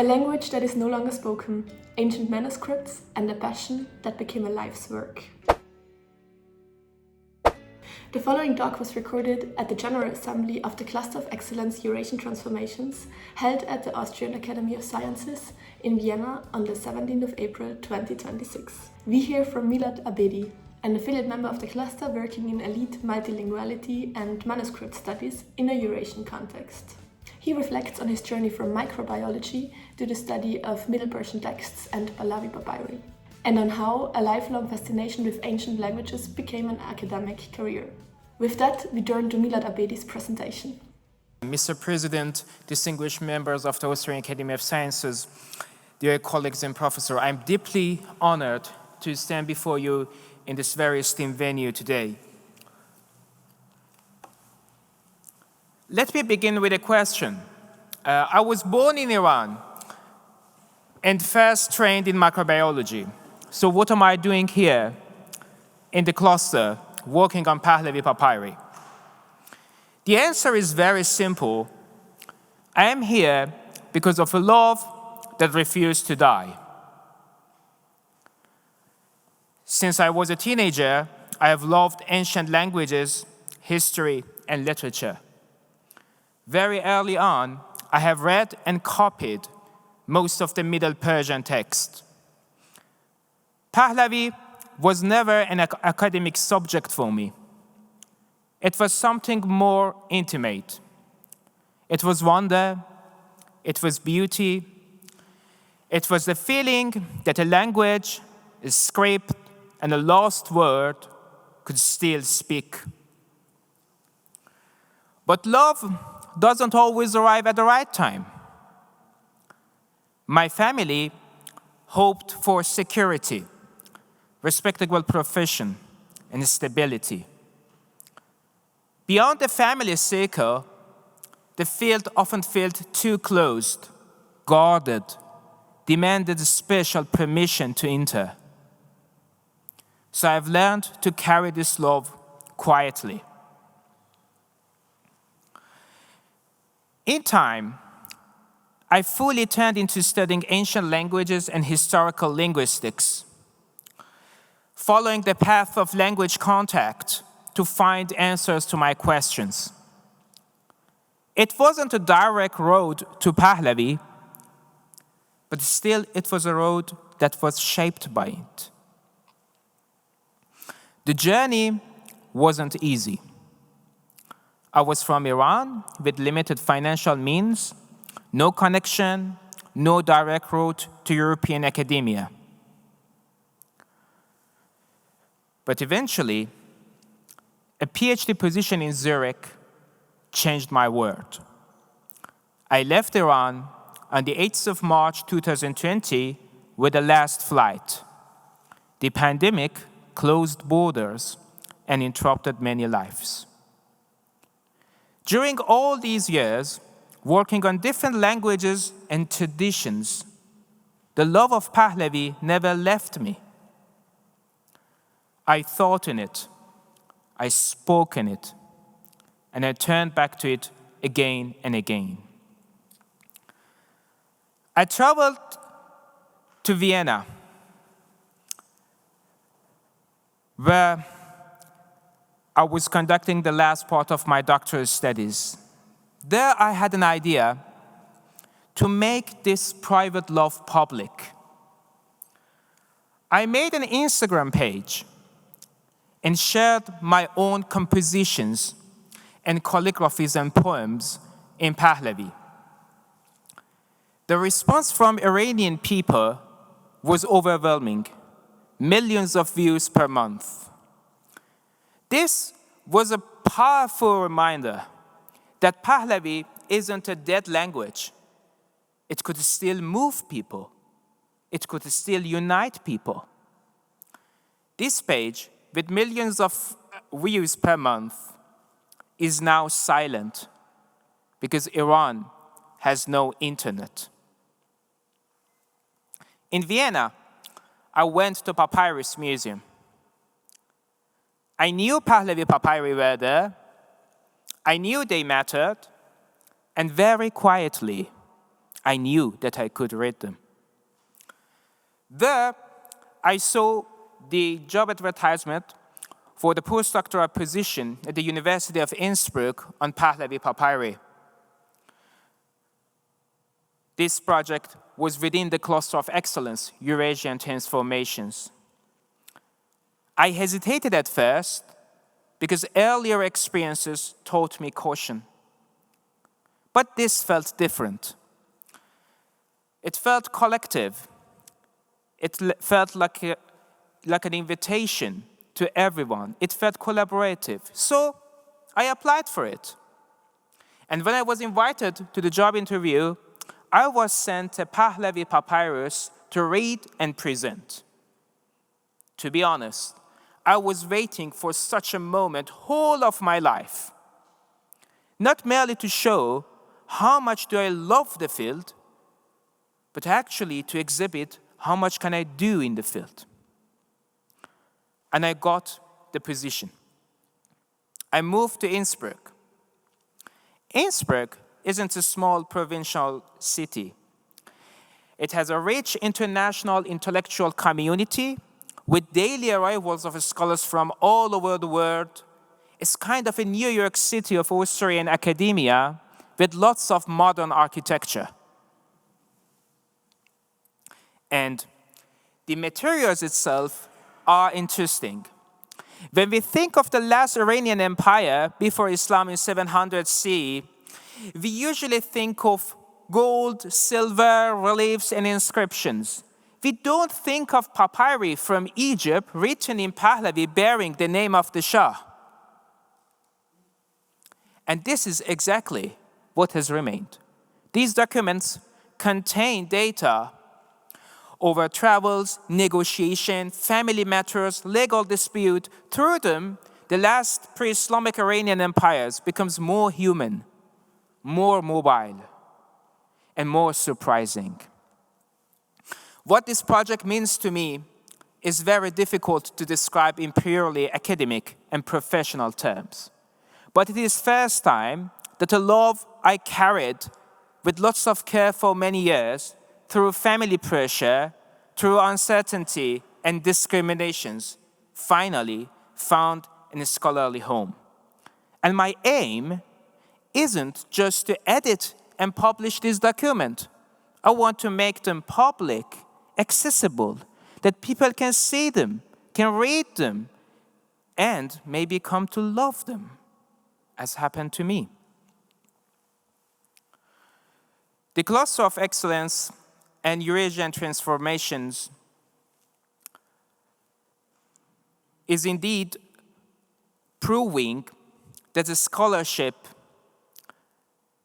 A language that is no longer spoken, ancient manuscripts, and a passion that became a life's work. The following talk was recorded at the General Assembly of the Cluster of Excellence EurAsian Transformations, held at the Austrian Academy of Sciences in Vienna on the 17th of April 2026. We hear from Milad Abedi, an affiliate member of the cluster working in elite multilinguality and manuscript studies in a EurAsian context. He reflects on his journey from microbiology to the study of Middle Persian texts and Pahlavi papyri, and on how a lifelong fascination with ancient languages became an academic career. With that, we turn to Milad Abedi's presentation. Mr. President, distinguished members of the Austrian Academy of Sciences, dear colleagues and professors, I'm deeply honored to stand before you in this very esteemed venue today. Let me begin with a question. I was born in Iran and first trained in microbiology. So what am I doing here in the cluster working on Pahlavi papyri? The answer is very simple. I am here because of a love that refused to die. Since I was a teenager, I have loved ancient languages, history, and literature. Very early on, I have read and copied most of the Middle Persian texts. Pahlavi was never an academic subject for me. It was something more intimate. It was wonder, it was beauty, it was the feeling that a language, a script, and a lost word could still speak. But love doesn't always arrive at the right time. My family hoped for security, respectable profession, and stability. Beyond the family circle, the field often felt too closed, guarded, demanded special permission to enter. So I've learned to carry this love quietly. In time, I fully turned into studying ancient languages and historical linguistics, following the path of language contact to find answers to my questions. It wasn't a direct road to Pahlavi, but still it was a road that was shaped by it. The journey wasn't easy. I was from Iran with limited financial means, no connection, no direct route to European academia. But eventually, a PhD position in Zurich changed my world. I left Iran on the 8th of March 2020 with the last flight. The pandemic closed borders and interrupted many lives. During all these years, working on different languages and traditions, the love of Pahlavi never left me. I thought in it, I spoke in it, and I turned back to it again and again. I traveled to Vienna, where I was conducting the last part of my doctoral studies. There I had an idea to make this private love public. I made an Instagram page and shared my own compositions and calligraphies and poems in Pahlavi. The response from Iranian people was overwhelming, millions of views per month. This was a powerful reminder that Pahlavi isn't a dead language. It could still move people. It could still unite people. This page, with millions of views per month, is now silent because Iran has no internet. In Vienna, I went to Papyrus Museum. I knew Pahlavi papyri were there. I knew they mattered. And very quietly, I knew that I could read them. There, I saw the job advertisement for the postdoctoral position at the University of Innsbruck on Pahlavi Papyri. This project was within the cluster of excellence, EurAsian transformations. I hesitated at first because earlier experiences taught me caution. But this felt different. It felt collective. It felt like an invitation to everyone. It felt collaborative. So I applied for it. And when I was invited to the job interview, I was sent a Pahlavi papyrus to read and present. To be honest, I was waiting for such a moment whole of my life. Not merely to show how much do I love the field, but actually to exhibit how much can I do in the field. And I got the position. I moved to Innsbruck. Innsbruck isn't a small provincial city. It has a rich international intellectual community with daily arrivals of scholars from all over the world. It's kind of a New York City of Austrian academia with lots of modern architecture. And the materials itself are interesting. When we think of the last Iranian empire before Islam in 700 CE, we usually think of gold, silver, reliefs, and inscriptions. We don't think of papyri from Egypt written in Pahlavi bearing the name of the Shah. And this is exactly what has remained. These documents contain data over travels, negotiation, family matters, legal dispute. Through them, the last pre-Islamic Iranian empires becomes more human, more mobile, and more surprising. What this project means to me is very difficult to describe in purely academic and professional terms. But it is first time that a love I carried with lots of care for many years, through family pressure, through uncertainty and discriminations, finally found in a scholarly home. And my aim isn't just to edit and publish this document. I want to make them public, accessible, that people can see them, can read them, and maybe come to love them, as happened to me. The cluster of excellence and EurAsian transformations is indeed proving that the scholarship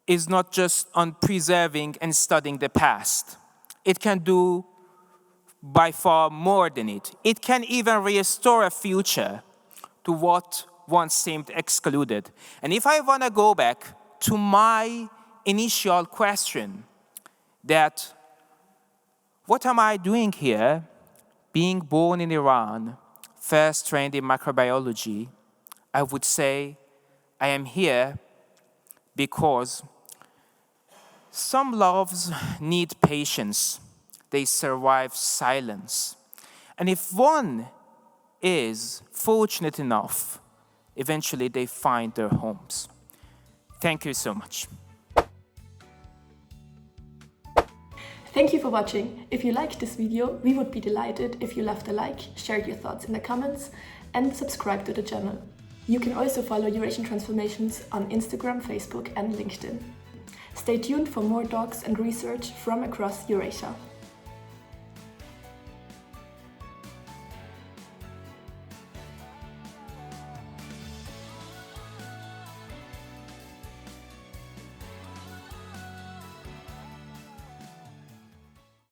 is not just on preserving and studying the past. It can do by far more than it. It can even restore a future to what once seemed excluded. And if I want to go back to my initial question, that what am I doing here, being born in Iran, first trained in microbiology, I would say I am here because some loves need patience. They survive silence. And if one is fortunate enough, eventually they find their homes. Thank you so much. Thank you for watching. If you liked this video, we would be delighted if you left a like, shared your thoughts in the comments, and subscribe to the channel. You can also follow EurAsian Transformations on Instagram, Facebook, and LinkedIn. Stay tuned for more talks and research from across Eurasia.